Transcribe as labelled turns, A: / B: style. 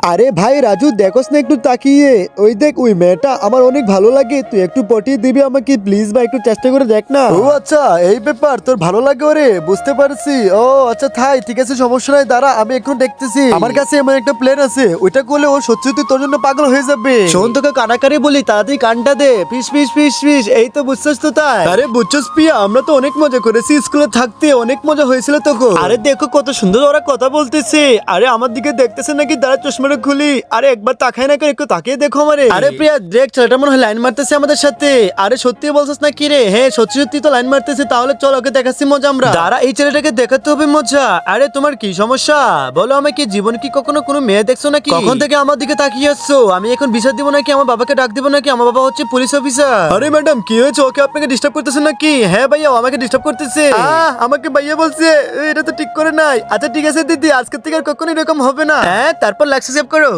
A: আরে ভাই রাজু, দেখোস না একটু তাকিয়ে? ওই দেখ, ওই মেয়েটা আমার অনেক ভালো লাগে। তুই একটু পটিয়ে দিবি আমাকে প্লিজ ভাই, একটু চেষ্টা করে দেখ না। ও আচ্ছা, এই ব্যাপার, তোর ভালো লাগে ওরে, বুঝতে পারছি। ও আচ্ছা থাই, ঠিক আছে, সমস্যা নাই, দাঁড়া আমি এখন দেখতেছি। আমার কাছে এমন একটা প্ল্যান আছে, ওইটা করলে ও সত্যি তোর জন্য পাগল হয়ে যাবে। শোন, তোকে কানাকারি বলি, তাড়াতাড়ি কানটা দে। ফিস ফিস ফিস ফিস, এই তো বুঝছস তো তাই? আরে বুঝছস পিয়া, আমরা তো অনেক মজা করেছি স্কুলে থাকতে, অনেক মজা হয়েছিল তোকে। আরে দেখো কত সুন্দর ওরা কথা বলতেছে। আরে আমার দিকে দেখতেছে নাকি? দাঁড়া চশমাটা খুলি। আরে একবার তাকাই না করে একটু তাকিয়ে দেখো আমারে। আরে প্রিয়া দেখ, ছেলেটা মনে হয় লাইন মারতেছে আমাদের সাথে। আরে সত্যি বলছিস না কি রে? হ্যাঁ সত্যি সত্যি তো লাইন মারতেছে। তাহলে চল ওকে দেখাচ্ছি মজা আমরা। দাঁড়া, এই ছেলেটাকে দেখাতে হবে মজা। আরে তোমার কি সমস্যা বলো আমাকে? জীবন কি কখনো কোনো মেয়ে দেখছো নাকি? কখন থেকে আমার দিকে তাকিয়ে আসছো? আমি এখন বিচার দিব নাকি আমার বাবাকে ডাক দিব নাকি? আমার বাবা হচ্ছে পুলিশ অফিসার। আরে ম্যাডাম কি হয়েছে? ওকে আপনাকে ডিস্টার্ব করতেছে নাকি? হ্যাঁ ভাইয়া, ও আমাকে ডিস্টার্ব করতেছে। আমাকে ভাইয়া বলছে, এটা তো ঠিক করে নাই। আচ্ছা ঠিক আছে দিদি, আজকে থেকে আর কখনো এরকম হবে না। হ্যাঁ, তারপর লাইক সাবস্ক্রাইব করো।